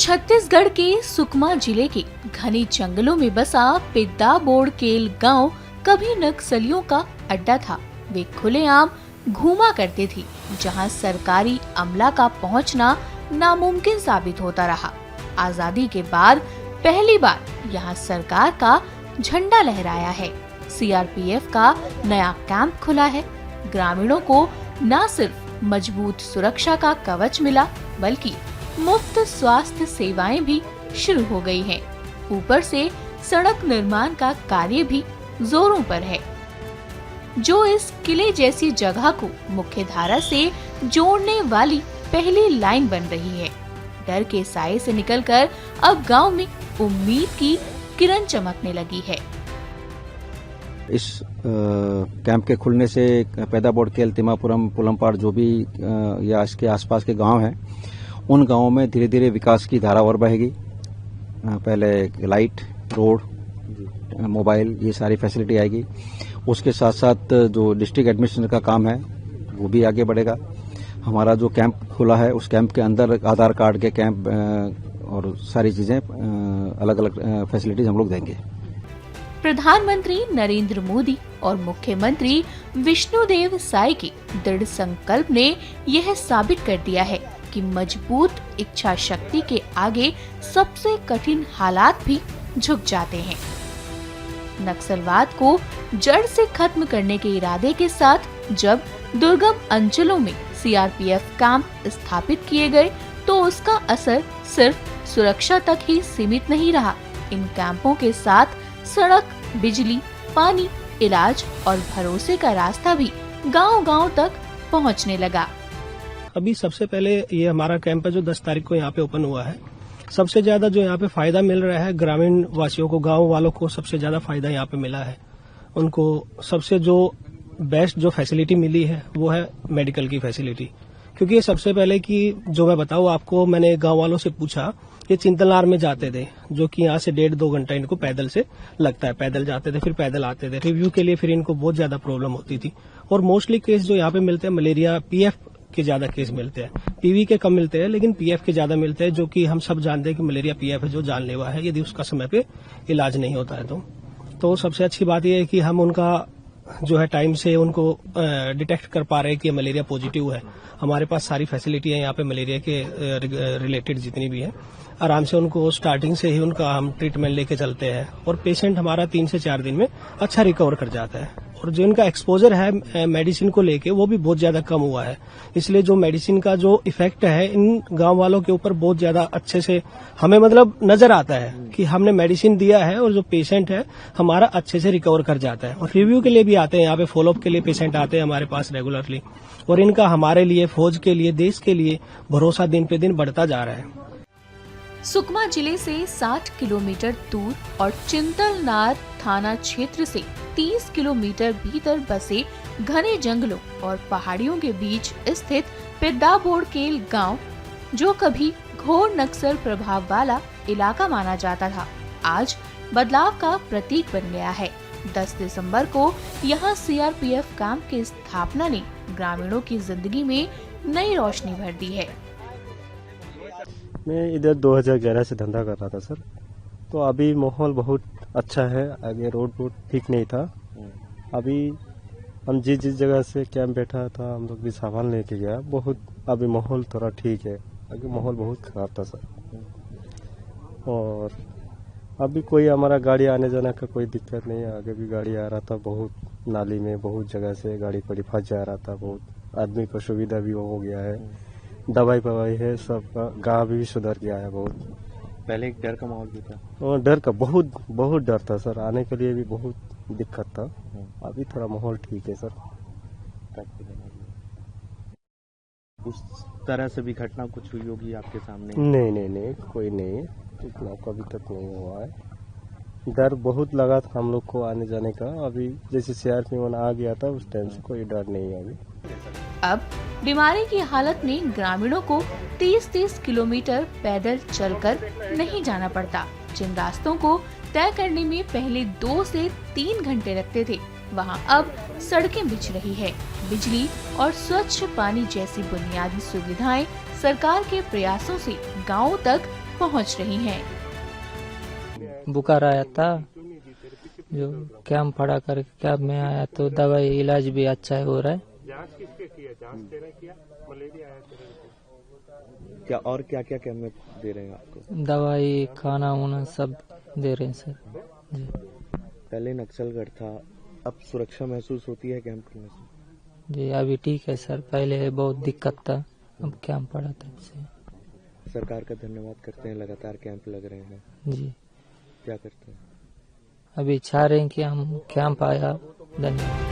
छत्तीसगढ़ के सुकमा जिले के घने जंगलों में बसा पिद्दाबोड़ केल गांव कभी नक्सलियों का अड्डा था। वे खुलेआम घूमा करते थे, जहां सरकारी अमला का पहुंचना नामुमकिन साबित होता रहा। आजादी के बाद पहली बार यहां सरकार का झंडा लहराया है। सीआरपीएफ का नया कैंप खुला है। ग्रामीणों को न सिर्फ मजबूत सुरक्षा का कवच मिला, बल्कि मुफ्त स्वास्थ्य सेवाएं भी शुरू हो गई हैं। ऊपर से सड़क निर्माण का कार्य भी जोरों पर है, जो इस किले जैसी जगह को मुख्य धारा से जोड़ने वाली पहली लाइन बन रही है। डर के साए से निकलकर अब गांव में उम्मीद की किरण चमकने लगी है। इस कैंप के खुलने से पिद्दाबोड़ केल, तिम्मापुरम, पुलमपाड़ जो भी या इसके आसपास के गांव हैं, उन गांवों में धीरे धीरे विकास की धारा और बढ़ेगी। पहले लाइट, रोड, मोबाइल, ये सारी फैसिलिटी आएगी। उसके साथ साथ जो डिस्ट्रिक्ट एडमिनिस्ट्रेशन का काम है वो भी आगे बढ़ेगा। हमारा जो कैंप खुला है उस कैंप के अंदर आधार कार्ड के कैंप और सारी चीजें अलग अलग फैसिलिटीज हम लोग देंगे। प्रधानमंत्री नरेंद्र मोदी और मुख्यमंत्री विष्णुदेव साय के दृढ़ संकल्प ने यह साबित कर दिया है कि मजबूत इच्छा शक्ति के आगे सबसे कठिन हालात भी झुक जाते हैं। नक्सलवाद को जड़ से खत्म करने के इरादे के साथ जब दुर्गम अंचलों में सीआरपीएफ कैंप स्थापित किए गए, तो उसका असर सिर्फ सुरक्षा तक ही सीमित नहीं रहा। इन कैंपों के साथ सड़क, बिजली, पानी, इलाज और भरोसे का रास्ता भी गांव-गांव तक पहुंचने लगा। अभी सबसे पहले ये हमारा कैंप है जो 10 तारीख को यहाँ पे ओपन हुआ है। सबसे ज्यादा जो यहाँ पे फायदा मिल रहा है ग्रामीण वासियों को, गांव वालों को सबसे ज्यादा फायदा यहाँ पे मिला है। उनको सबसे जो बेस्ट जो फैसिलिटी मिली है वो है मेडिकल की फैसिलिटी। क्योंकि ये सबसे पहले की जो मैं बताऊँ आपको, मैंने गांव वालों से पूछा, ये चिंतलनार में जाते थे, जो कि यहाँ से 1.5-2 घंटा इनको पैदल से लगता है। पैदल जाते थे, फिर पैदल आते थे। रिव्यू के लिए फिर इनको बहुत ज्यादा प्रॉब्लम होती थी। और मोस्टली केस जो यहाँ पे मिलते हैं मलेरिया, पीएफ के ज्यादा केस मिलते हैं। पीवी के कम मिलते हैं, लेकिन पीएफ के ज्यादा मिलते हैं, जो कि हम सब जानते हैं कि मलेरिया पीएफ है जो जानलेवा है यदि उसका समय पे इलाज नहीं होता है। तो सबसे अच्छी बात यह है कि हम उनका जो है टाइम से उनको डिटेक्ट कर पा रहे हैं कि मलेरिया पॉजिटिव है। हमारे पास सारी फैसिलिटी है यहाँ पे मलेरिया के रिलेटेड जितनी भी है। आराम से उनको स्टार्टिंग से ही उनका हम ट्रीटमेंट लेके चलते हैं और पेशेंट हमारा 3 से 4 दिन में अच्छा रिकवर कर जाता है। और जो इनका एक्सपोजर है मेडिसिन को लेके वो भी बहुत ज्यादा कम हुआ है। इसलिए जो मेडिसिन का जो इफेक्ट है इन गांव वालों के ऊपर बहुत ज्यादा अच्छे से हमें मतलब नजर आता है कि हमने मेडिसिन दिया है और जो पेशेंट है हमारा अच्छे से रिकवर कर जाता है। और रिव्यू के लिए भी आते हैं, यहाँ पे फॉलोअप के लिए पेशेंट आते हैं हमारे पास रेगुलरली। और इनका हमारे लिए, फौज के लिए, देश के लिए भरोसा दिन पे दिन बढ़ता जा रहा है। सुकमा जिले से 60 किलोमीटर दूर और चिंतलनार थाना क्षेत्र से 30 किलोमीटर भीतर बसे घने जंगलों और पहाड़ियों के बीच स्थित पिद्दाबोड़ केल गांव, जो कभी घोर नक्सल प्रभाव वाला इलाका माना जाता था, आज बदलाव का प्रतीक बन गया है। 10 दिसंबर को यहाँ सीआरपीएफ कैंप की स्थापना ने ग्रामीणों की जिंदगी में नई रोशनी भर दी है। मैं इधर 2011 से धंधा कर रहा था सर, तो अभी माहौल बहुत अच्छा है। आगे रोड ठीक नहीं था। अभी हम जिस जगह से कैंप बैठा था हम लोग भी सामान लेके गया, बहुत अभी माहौल थोड़ा ठीक है। आगे माहौल बहुत खराब था सर। और अभी कोई हमारा गाड़ी आने जाने का कोई दिक्कत नहीं है। आगे भी गाड़ी आ रहा था, बहुत नाली में बहुत जगह से गाड़ी पड़ी फंस जा रहा था। बहुत आदमी को सुविधा भी हो गया है, दवाई पवाई है, सब गाँव भी सुधर गया है बहुत। पहले एक डर का माहौल भी था, और डर का बहुत डर था सर। आने के लिए भी बहुत दिक्कत था। अभी थोड़ा माहौल ठीक है सर। उस तरह से भी घटना कुछ हुई होगी आपके सामने? नहीं, कोई नहीं, इतना कभी तक नहीं हुआ है। डर बहुत लगा था हम लोग को आने जाने का। अभी जैसे सीआरपीएफ आ गया था उस टाइम से कोई डर नहीं है अभी। अब बीमारी की हालत में ग्रामीणों को 30-30 किलोमीटर पैदल चलकर नहीं जाना पड़ता। जिन रास्तों को तय करने में पहले 2 से 3 घंटे लगते थे, वहां अब सड़कें बिछ रही है। बिजली और स्वच्छ पानी जैसी बुनियादी सुविधाएं सरकार के प्रयासों से गांवों तक पहुंच रही हैं। बुखार आया था, जो कैंप पड़ा कर कैंप में आया तो दवाई इलाज भी अच्छा हो रहा है। क्या और क्या क्या कैंप में दे रहे हैं आपको? दवाई खाना वाना सब दे रहे हैं सर जी। पहले नक्सलगढ़ था, अब सुरक्षा महसूस होती है कैंप करने से? जी अभी ठीक है सर, पहले बहुत दिक्कत था, अब कैंप पड़ा था इससे। सरकार का धन्यवाद करते हैं, लगातार कैंप लग रहे हैं। जी क्या करते हैं? अभी चाह रहे हैं कि हम कैंप आया, धन्यवाद।